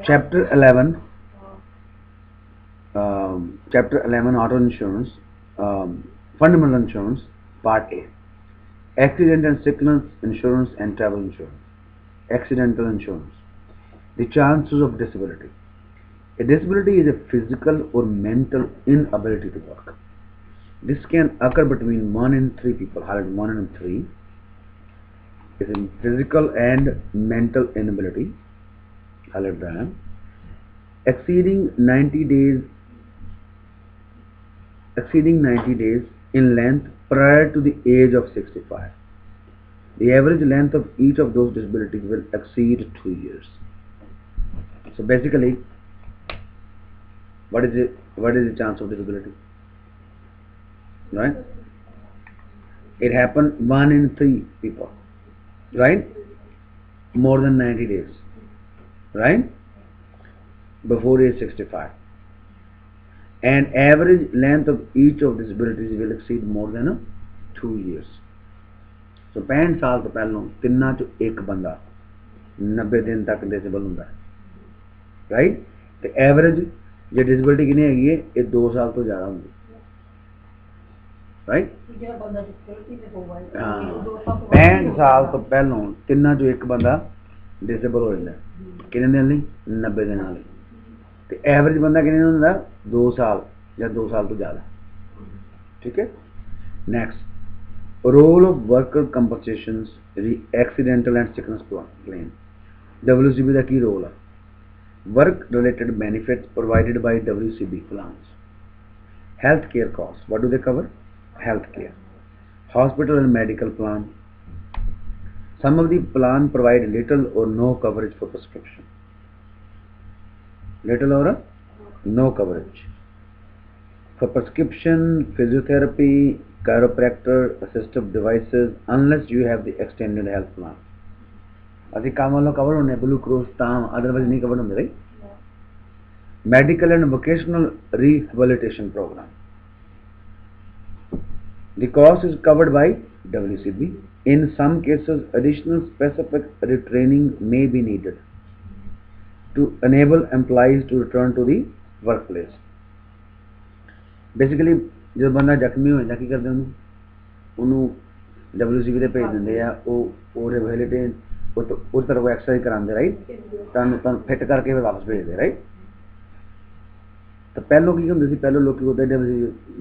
Chapter 11, Chapter 11 Auto Insurance, Fundamental Insurance, Part A. Accident and sickness insurance and travel insurance. Accidental insurance. The chances of disability. A disability is a physical or mental inability to work. This can occur between 1 in 3 people. Highlight 1 in 3 is a physical and mental inability. Highlight that. Exceeding 90 days in length prior to the age of 65. The average length of each of those disabilities will exceed 2 years. So basically, what is the chance of disability? Right? It happened 1 in 3 people. Right? More than 90 days. Right? Before age 65. And average length of each of disabilities will exceed more than 2 years. So 65 ਸਾਲ ਤੋਂ ਪਹਿਲਾਂ ਤਿੰਨਾਂ ਚੋਂ ਇੱਕ ਬੰਦਾ 90 ਦਿਨ ਤੱਕ disable ਹੁੰਦਾ ਹੈ, ਰਾਈਟ। ਤੇ ਐਵਰੇਜ ਜੇ ਡਿਸੇਬਿਲਟੀ ਕਿੰਨੀ ਹੈਗੀ ਹੈ, ਇਹ 2 ਸਾਲ ਤੋਂ ਜ਼ਿਆਦਾ ਹੁੰਦੀ, ਰਾਈਟ। ਹਾਂ 65 ਸਾਲ ਤੋਂ ਪਹਿਲਾਂ ਤਿੰਨਾਂ ਚੋਂ ਇੱਕ ਬੰਦਾ ਡਿਸੇਬਲ ਹੋ ਜਾਂਦਾ, ਕਿੰਨੇ ਦਿਨ ਲਈ? 90 ਦਿਨਾਂ ਲਈ। ਤੇ ਐਵਰੇਜ ਬੰਦਾ ਕਿੰਨੇ ਦਿਨ ਹੁੰਦਾ? 2 ਸਾਲ ਜਾਂ 2 ਸਾਲ ਤੋਂ ਜ਼ਿਆਦਾ, ਠੀਕ ਹੈ। Next, role of worker compensations, accidental and sickness claim. WCB ਦਾ ਕੀ ਰੋਲ ਹੈ? Work related benefits provided by WCB plans. Health care costs, what do they cover? Health care. Hospital and medical plan. Some of the plan provide little or no coverage for prescription. Little or no coverage for prescription, physiotherapy, chiropractor, assistive devices, unless you have the extended health plan. ਅਸੀਂ ਕੰਮ ਵੱਲੋਂ cover ਹੁੰਦੇ blue cross ਤਾਂ, otherwise ਨਹੀਂ cover ਹੁੰਦੇ, right. Medical and vocational rehabilitation programme, the cost is covered by WCB. In some cases, additional specific retraining may be needed to enable employees to return to the workplace. Basically, ਜਦੋਂ ਬੰਦਾ ਜ਼ਖਮੀ ਹੋ ਜਾਂਦਾ ਕੀ ਕਰਦੇ ਉਹਨੂੰ WCB ਤੇ ਭੇਜ ਦਿੰਦੇ ਆ, ਉਹ ਰਿਹੈਬਿਲਿਟੇਸ਼ਨ ਉਸ ਤਰ੍ਹਾਂ ਕੋਈ ਐਕਸਰਸਾਈਜ਼ ਕਰਾਉਂਦੇ, ਰਾਈਟ। ਤੁਹਾਨੂੰ ਫਿੱਟ ਕਰਕੇ ਫਿਰ ਵਾਪਸ ਭੇਜਦੇ, ਰਾਈਟ। ਤਾਂ ਪਹਿਲੋਂ ਕੀ ਹੁੰਦੇ ਸੀ, ਪਹਿਲੋਂ ਲੋਕੀ ਉਹਦੇ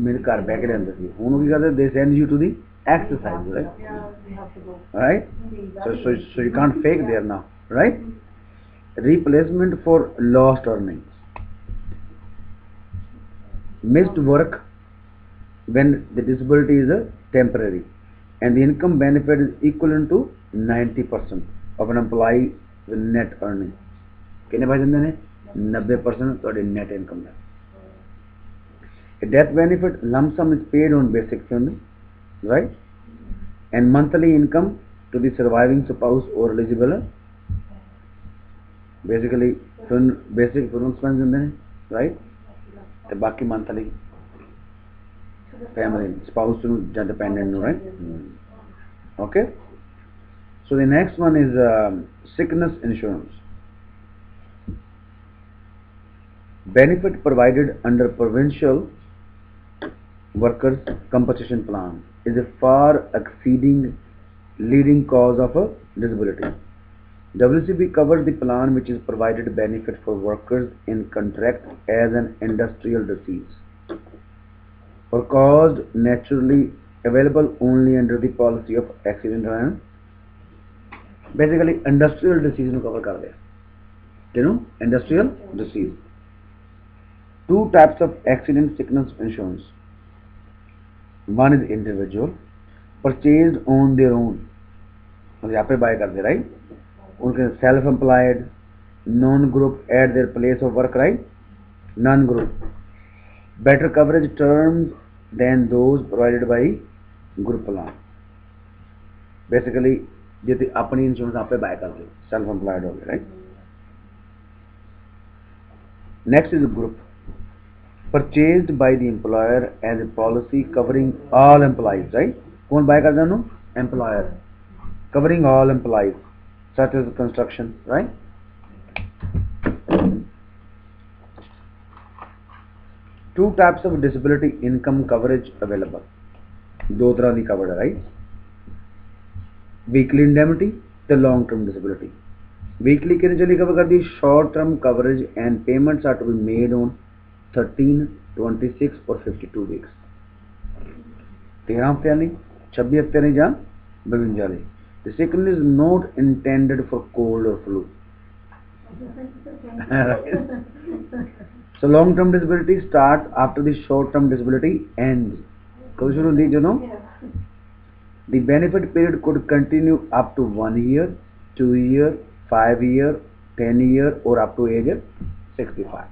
ਮੇਰੇ ਘਰ ਬਹਿ ਕੇ ਰਹਿੰਦੇ ਸੀ, ਹੁਣ ਉਹ ਕੀ ਕਰਦੇ, ਦੇ send you to the exercise, right. So you can't fake there now, right? Replacement for lost earnings. Missed work when the disability is temporary and the income benefit is equivalent to 90% of an employee with net earning. कितने पास जाते हैं? 90% ਤੁਹਾਡੇ net income the. A death benefit lump sum is paid on basic salary, right? And monthly income to the surviving spouse or eligible. Basically, basic funeral expense ਹੁੰਦੇ ਨੇ, right? ਤੇ ਬਾਕੀ monthly family, spouse to dependent, right? Okay. So the next one is sickness insurance. Benefit provided under provincial workers compensation plan is a far exceeding leading cause of a disability. WCB covers the plan which is provided benefit for workers in contract as an industrial disease or caused naturally, available only under the policy of accident and basically industrial disease ਨੂੰ cover ਕਰਦੇ ਆ, industrial disease. Two types of accident sickness insurance. One is individual, purchased on their own, यहाँ पे buy करते, right? उनके self employed, non group at their place of work, right? Non group. Better coverage terms than those provided by group plan. Basically, यदि अपनी insurance आप पे bye कर दो, सेल्फ एम्प्लॉयड हो गए, right. Next is group, purchased by the employer as a policy covering all employees, right. कौन buy करता है? Employer, covering all employees such as construction, right. Two types of disability income coverage available. दो तरह की covered है, right? Weekly indemnity, the long term disability. Weekly कितने चली cover कर दी? Short term coverage and payments are to be made on 13, 26 और 52 weeks. 13 हफ्ते वाली, 26 हफ्ते वाली या 52 वाली. The second is not intended for cold or flu. So long term disability starts after the short term disability ends. कब शुरू होती है, you know? The benefit period could continue up to 1 year, 2 year, 5 year, 10 year or up to age 65.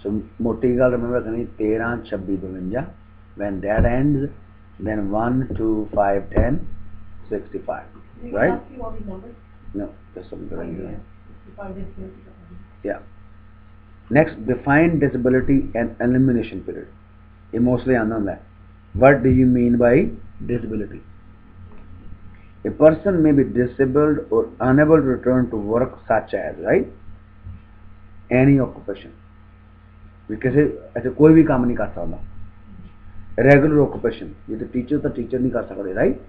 So मोटी गल remember करनी 13, 26, 52. When that ends, then 1, 2, 5, 10, 65. Right? No, just something. Yeah. Next, defined disability and elimination period. Mostly unknown that. What do you mean by disability? A person may be disabled or unable to return to work, such as, right, any occupation. किसी ऐसे कोई भी काम नहीं कर सकता. Regular occupation, ये तो टीचर नहीं कर सकते, राइट.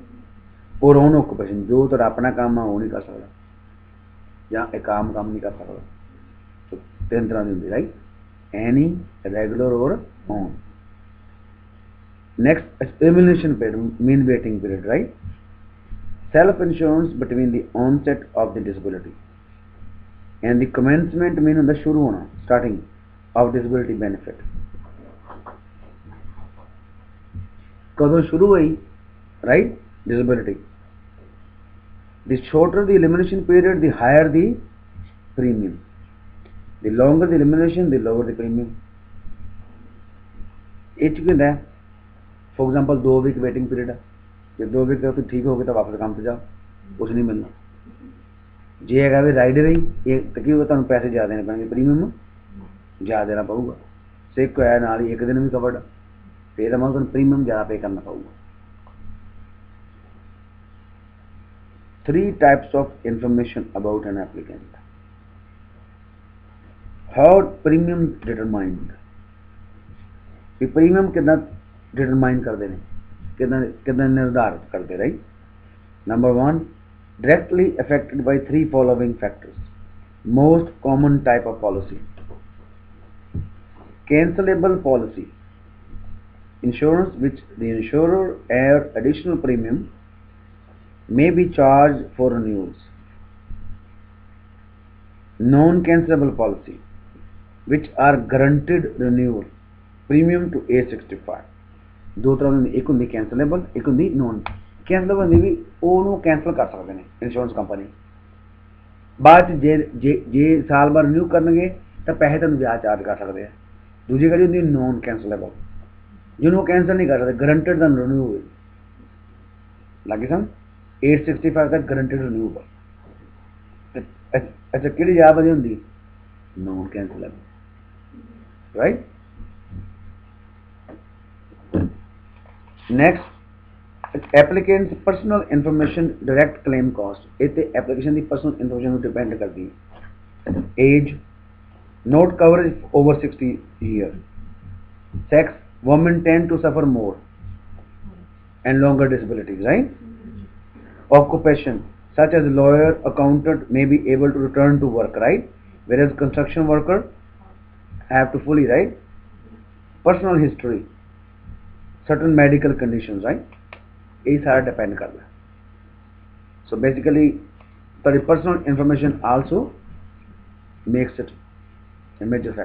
और ओन ऑक्यूपेशन, जो तो अपना काम है वो नहीं कर सकता, या एक काम नहीं कर सकता. तो तीन तरह की होती, राइट. एनी, रेगुलर और own. Next, elimination period mean waiting period, right. Self insurance between the onset of the disability and the commencement mean होता शुरू होना, स्टार्टिंग ऑफ डिसेबिलिटी बेनिफिट. कदों शुरू हुई, right, disability. The shorter the elimination period, the higher the premium. The longer the elimination, the lower the premium. एक चीज है, for example 2 week waiting period है. जब 2 वीक तो ठीक हो गया तो वापस काम पे जाओ, कुछ नहीं मिलना. जे है भी राइडर ही एक तो की तुम पैसे ज़्यादा देने पैंगे, प्रीमियम ज़्यादा देना पड़ेगा. सिक है नाल ही एक दिन भी कवर्ड, फिर मैं तुम प्रीमियम ज़्यादा पे करना पड़ेगा. 3 types of information about an applicant. How premium determined? कि प्रीमियम कितना डिटरमाइन करते हैं, कितना निर्धारित करते, right. Number 1, directly affected by 3 following factors. Most common type of policy. Cancelable policy. Insurance which the insurer adds additional premium may be charged for renewals. Non-cancelable policy which are guaranteed renewal premium to age 65. दो तरह की, एक होंगी cancellable, एक होंगी non cancellable. होंगी भी ਉਹਨੂੰ कैंसल कर सकते हैं इंश्योरेंस कंपनी. बाद जे साल भर रिन्यू करनगे तो पैसे तुम ब्याज चार्ज कर सकते हैं. दूसरी गल होंगी नॉन कैंसलेबल, जिन्होंने कैंसल नहीं कर सकते, गारंटेड दैन रिन्यू हुई. लगे समझ. 865 तक गारंटेड रिन्यूएबल. अच्छा कि जगह बनी होंगी non cancellable, right. Next, applicants personal information direct claim cost. इतने एप्लीकेशन की पर्सनल इन्फॉर्मेशन डिपेंड करती है. Age, not coverage over 60 year. Sex, women tend to suffer more and longer disabilities, right. Occupation such as lawyer, accountant may be able to return to work, right, whereas construction worker have to fully, right. Personal history, certain medical conditions, right, ये सारा depend करता है. So basically the personal information also makes it a major factor.